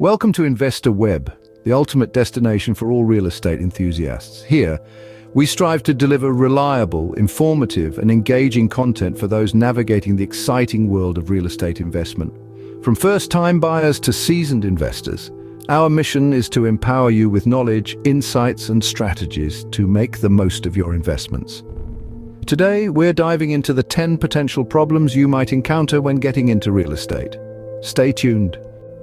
Welcome to Investor Web, the ultimate destination for all real estate enthusiasts. Here, we strive to deliver reliable, informative, and engaging content for those navigating the exciting world of real estate investment. From first-time buyers to seasoned investors, our mission is to empower you with knowledge, insights, and strategies to make the most of your investments. Today, we're diving into the 10 potential problems you might encounter when getting into real estate. Stay tuned.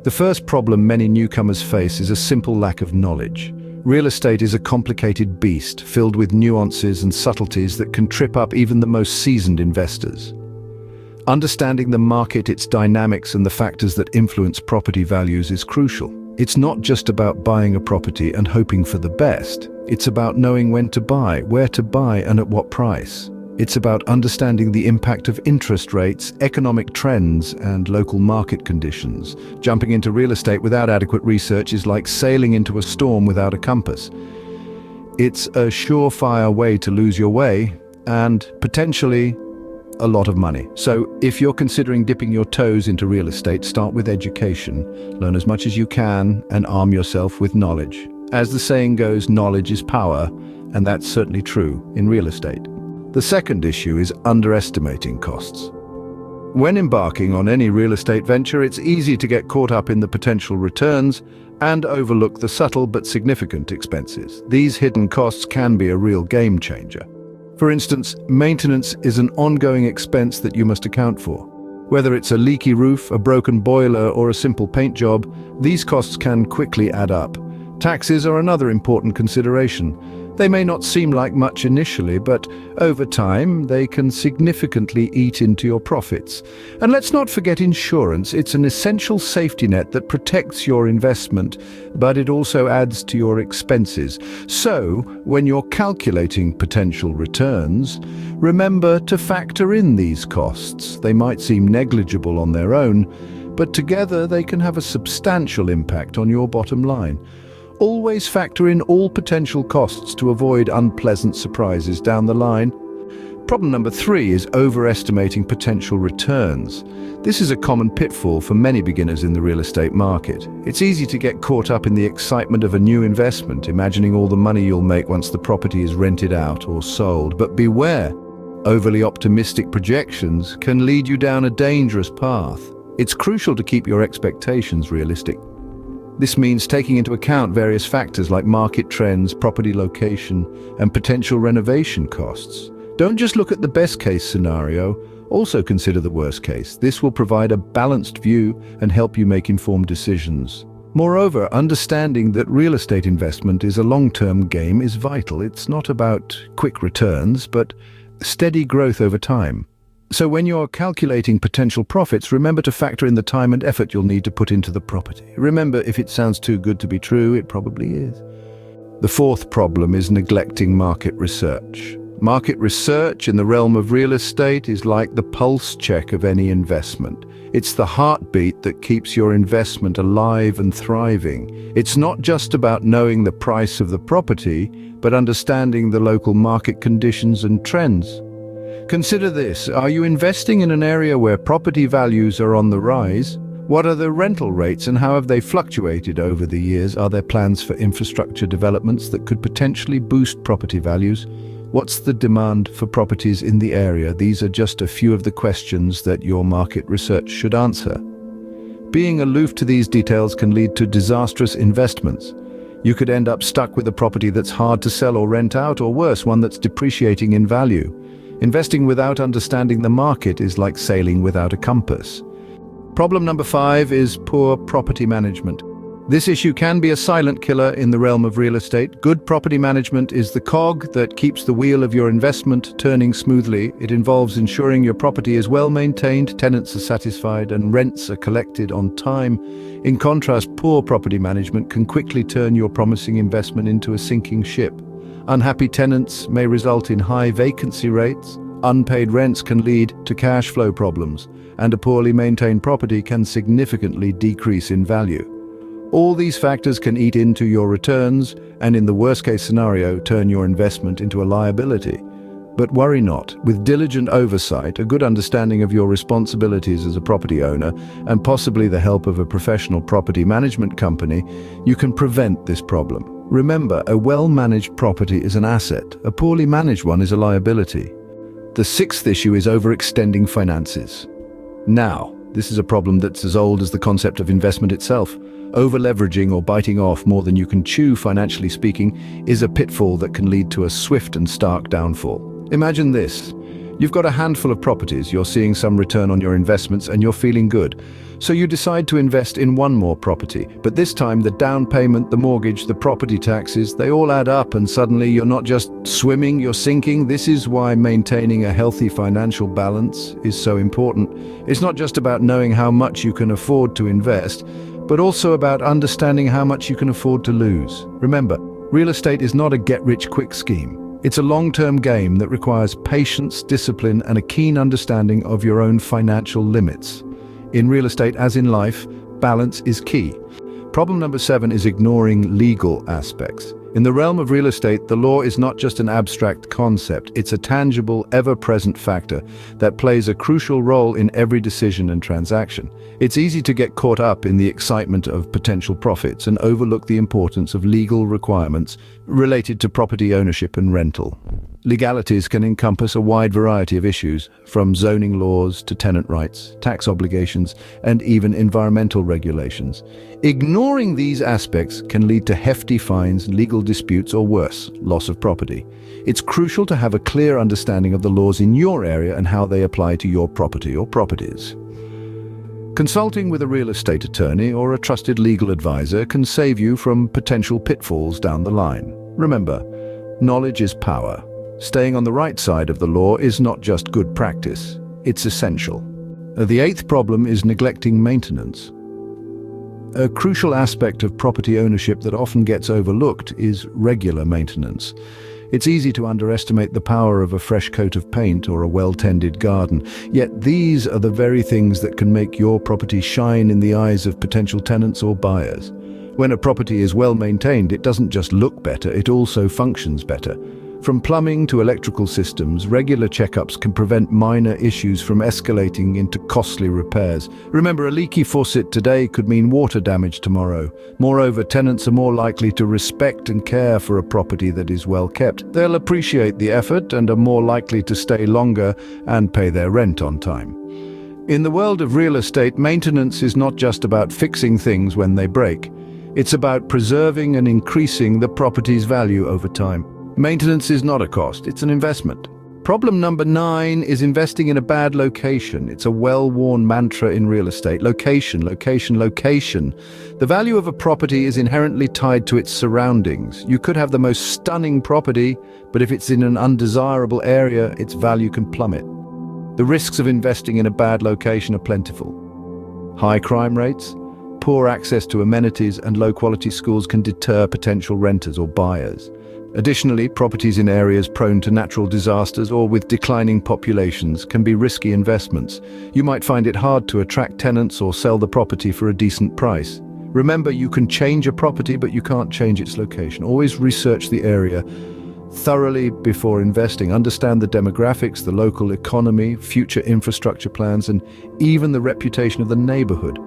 The first problem many newcomers face is a simple lack of knowledge. Real estate is a complicated beast, filled with nuances and subtleties that can trip up even the most seasoned investors. Understanding the market, its dynamics, and the factors that influence property values is crucial. It's not just about buying a property and hoping for the best. It's about knowing when to buy, where to buy, and at what price. It's about understanding the impact of interest rates, economic trends, and local market conditions. Jumping into real estate without adequate research is like sailing into a storm without a compass. It's a surefire way to lose your way and potentially a lot of money. So if you're considering dipping your toes into real estate, start with education. Learn as much as you can and arm yourself with knowledge. As the saying goes, knowledge is power, and that's certainly true in real estate. The second issue is underestimating costs. When embarking on any real estate venture, it's easy to get caught up in the potential returns and overlook the subtle but significant expenses. These hidden costs can be a real game changer. For instance, maintenance is an ongoing expense that you must account for. Whether it's a leaky roof, a broken boiler, or a simple paint job, these costs can quickly add up. Taxes are another important consideration. They may not seem like much initially, but over time, they can significantly eat into your profits. And let's not forget insurance. It's an essential safety net that protects your investment, but it also adds to your expenses. So, when you're calculating potential returns, remember to factor in these costs. They might seem negligible on their own, but together they can have a substantial impact on your bottom line. Always factor in all potential costs to avoid unpleasant surprises down the line. Problem number 3 is overestimating potential returns. This is a common pitfall for many beginners in the real estate market. It's easy to get caught up in the excitement of a new investment, imagining all the money you'll make once the property is rented out or sold. But beware, overly optimistic projections can lead you down a dangerous path. It's crucial to keep your expectations realistic. This means taking into account various factors like market trends, property location, and potential renovation costs. Don't just look at the best-case scenario, also consider the worst case. This will provide a balanced view and help you make informed decisions. Moreover, understanding that real estate investment is a long-term game is vital. It's not about quick returns, but steady growth over time. So when you're calculating potential profits, remember to factor in the time and effort you'll need to put into the property. Remember, if it sounds too good to be true, it probably is. The fourth problem is neglecting market research. Market research in the realm of real estate is like the pulse check of any investment. It's the heartbeat that keeps your investment alive and thriving. It's not just about knowing the price of the property, but understanding the local market conditions and trends. Consider this. Are you investing in an area where property values are on the rise? What are the rental rates and how have they fluctuated over the years? Are there plans for infrastructure developments that could potentially boost property values? What's the demand for properties in the area? These are just a few of the questions that your market research should answer. Being aloof to these details can lead to disastrous investments. You could end up stuck with a property that's hard to sell or rent out, or worse, one that's depreciating in value. Investing without understanding the market is like sailing without a compass. Problem number 5 is poor property management. This issue can be a silent killer in the realm of real estate. Good property management is the cog that keeps the wheel of your investment turning smoothly. It involves ensuring your property is well maintained, tenants are satisfied, and rents are collected on time. In contrast, poor property management can quickly turn your promising investment into a sinking ship. Unhappy tenants may result in high vacancy rates, unpaid rents can lead to cash flow problems, and a poorly maintained property can significantly decrease in value. All these factors can eat into your returns and, in the worst-case scenario, turn your investment into a liability. But worry not. With diligent oversight, a good understanding of your responsibilities as a property owner, and possibly the help of a professional property management company, you can prevent this problem. Remember, a well-managed property is an asset. A poorly managed one is a liability. The sixth issue is overextending finances. Now, this is a problem that's as old as the concept of investment itself. Over-leveraging or biting off more than you can chew, financially speaking, is a pitfall that can lead to a swift and stark downfall. Imagine this. You've got a handful of properties, you're seeing some return on your investments and you're feeling good. So you decide to invest in one more property, but this time the down payment, the mortgage, the property taxes, they all add up and suddenly you're not just swimming, you're sinking. This is why maintaining a healthy financial balance is so important. It's not just about knowing how much you can afford to invest, but also about understanding how much you can afford to lose. Remember, real estate is not a get-rich-quick scheme. It's a long-term game that requires patience, discipline, and a keen understanding of your own financial limits. In real estate, as in life, balance is key. Problem number 7 is ignoring legal aspects. In the realm of real estate, the law is not just an abstract concept, it's a tangible, ever-present factor that plays a crucial role in every decision and transaction. It's easy to get caught up in the excitement of potential profits and overlook the importance of legal requirements related to property ownership and rental. Legalities can encompass a wide variety of issues, from zoning laws to tenant rights, tax obligations, and even environmental regulations. Ignoring these aspects can lead to hefty fines, legal disputes, or worse, loss of property. It's crucial to have a clear understanding of the laws in your area and how they apply to your property or properties. Consulting with a real estate attorney or a trusted legal advisor can save you from potential pitfalls down the line. Remember, knowledge is power. Staying on the right side of the law is not just good practice, it's essential. The 8th problem is neglecting maintenance. A crucial aspect of property ownership that often gets overlooked is regular maintenance. It's easy to underestimate the power of a fresh coat of paint or a well-tended garden, yet these are the very things that can make your property shine in the eyes of potential tenants or buyers. When a property is well maintained, it doesn't just look better, it also functions better. From plumbing to electrical systems, regular checkups can prevent minor issues from escalating into costly repairs. Remember, a leaky faucet today could mean water damage tomorrow. Moreover, tenants are more likely to respect and care for a property that is well kept. They'll appreciate the effort and are more likely to stay longer and pay their rent on time. In the world of real estate, maintenance is not just about fixing things when they break. It's about preserving and increasing the property's value over time. Maintenance is not a cost, it's an investment. Problem number 9 is investing in a bad location. It's a well-worn mantra in real estate. Location, location, location. The value of a property is inherently tied to its surroundings. You could have the most stunning property, but if it's in an undesirable area, its value can plummet. The risks of investing in a bad location are plentiful. High crime rates, poor access to amenities, and low-quality schools can deter potential renters or buyers. Additionally, properties in areas prone to natural disasters or with declining populations can be risky investments. You might find it hard to attract tenants or sell the property for a decent price. Remember, you can change a property, but you can't change its location. Always research the area thoroughly before investing. Understand the demographics, the local economy, future infrastructure plans, and even the reputation of the neighborhood.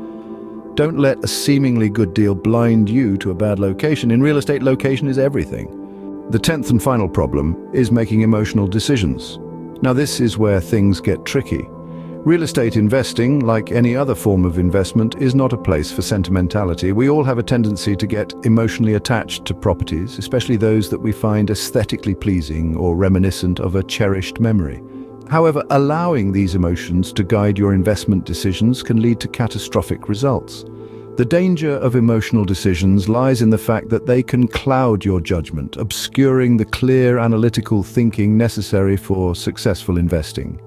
Don't let a seemingly good deal blind you to a bad location. In real estate, location is everything. The 10th and final problem is making emotional decisions. Now, this is where things get tricky. Real estate investing, like any other form of investment, is not a place for sentimentality. We all have a tendency to get emotionally attached to properties, especially those that we find aesthetically pleasing or reminiscent of a cherished memory. However, allowing these emotions to guide your investment decisions can lead to catastrophic results. The danger of emotional decisions lies in the fact that they can cloud your judgment, obscuring the clear analytical thinking necessary for successful investing.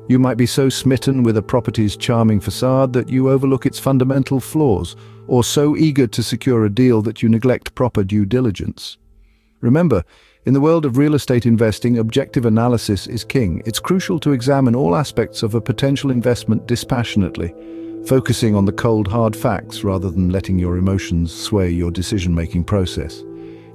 You might be so smitten with a property's charming facade that you overlook its fundamental flaws, or so eager to secure a deal that you neglect proper due diligence. Remember, in the world of real estate investing, objective analysis is king. It's crucial to examine all aspects of a potential investment dispassionately, focusing on the cold, hard facts rather than letting your emotions sway your decision-making process.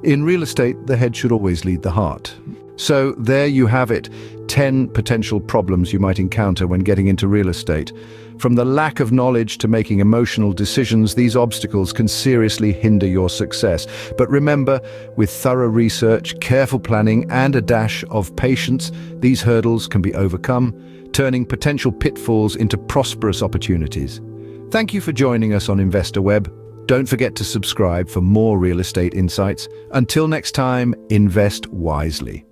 In real estate, the head should always lead the heart. So there you have it, 10 potential problems you might encounter when getting into real estate. From the lack of knowledge to making emotional decisions, these obstacles can seriously hinder your success. But remember, with thorough research, careful planning, and a dash of patience, these hurdles can be overcome, turning potential pitfalls into prosperous opportunities. Thank you for joining us on InvestorWeb. Don't forget to subscribe for more real estate insights. Until next time, invest wisely.